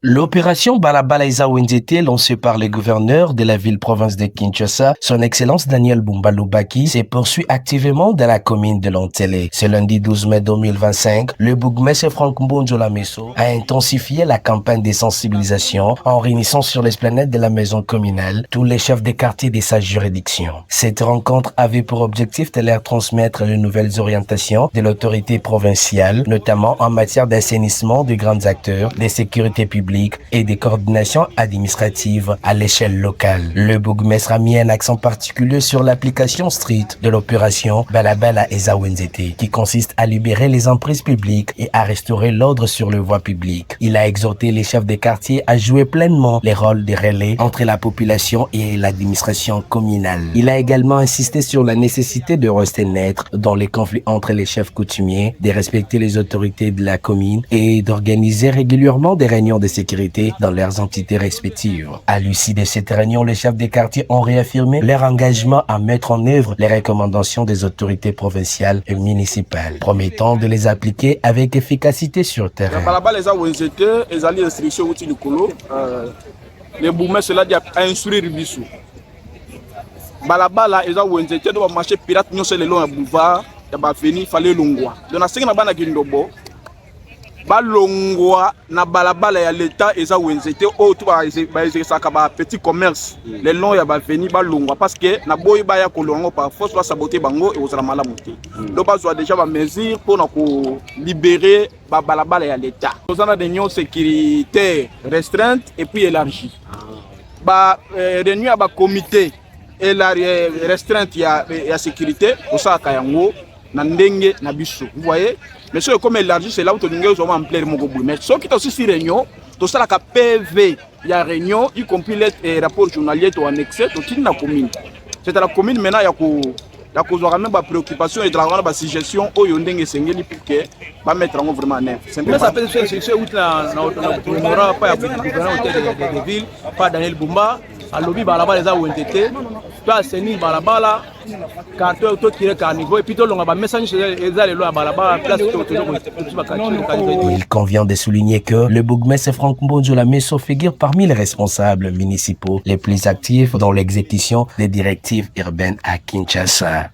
L'opération Balabala Eza Wenzete, lancée par le gouverneur de la ville-province de Kinshasa, son excellence Daniel Bumba-Lubaki, se poursuit activement dans la commune de Lantélé. Ce lundi 12 mai 2025, le bourgmestre Franck Mbonjola Messo a intensifié la campagne de sensibilisation en réunissant sur l'esplanade de la maison communale tous les chefs de quartier de sa juridiction. Cette rencontre avait pour objectif de leur transmettre les nouvelles orientations de l'autorité provinciale, notamment en matière d'assainissement des grands acteurs, de sécurité publique et des coordinations administratives à l'échelle locale. Le bourgmestre a mis un accent particulier sur l'application stricte de l'opération Balabala Eza Wenzete, qui consiste à libérer les emprises publiques et à restaurer l'ordre sur les voies publiques. Il a exhorté les chefs de quartier à jouer pleinement les rôles de relais entre la population et l'administration communale. Il a également insisté sur la nécessité de rester neutre dans les conflits entre les chefs coutumiers, de respecter les autorités de la commune et d'organiser régulièrement des réunions de sécurité dans leurs entités respectives. À l'issue de cette réunion, les chefs des quartiers ont réaffirmé leur engagement à mettre en œuvre les recommandations des autorités provinciales et municipales, promettant de les appliquer avec efficacité sur terrain. Le bourgmestre l'a dit à instruire Bissou. Balabala eza wenzete do marché pirate nyose le long ya boulevard ya ba veni fallait longwa. Donc na singa bana kindobo ba longwa na balabala ya l'état eza wenzete o to ba saka ba petit commerce le long ya ba veni ba longwa parce que na boyi ba ya kolongo par force ba saboter bango et osala malamu te. Donc ba zo déjà ba mesure pour na ko libérer ba balabala ya l'état. Nous avons des unions sécuritaires restreintes et puis élargies. Ba réunion ba comité et la restreinte il y a sécurité au saka yango na ndenge na biso vous voyez mais ce comme élargi c'est là où tu nous en plein mon goût mais ce qui est aussi réunion tout ça la PV il y a réunion y compris les rapports journaliers to annexé to qui na commune c'est à la commune maintenant il y a ko même pas préoccupation et de la suggestion au yondenge sengeli pour que va mettre en vraiment en œuvre simplement ça peut se où na pas gouverneur de ville pas Daniel Bumba à lobby balabala eza wentete to aseni balabala carton to tirer carnivo et puis to longa ba message eza le lo balabala place to Il convient de souligner que le bourgmestre Franck Mbonjola Messo figure parmi les responsables municipaux les plus actifs dans l'exécution des directives urbaines à Kinshasa.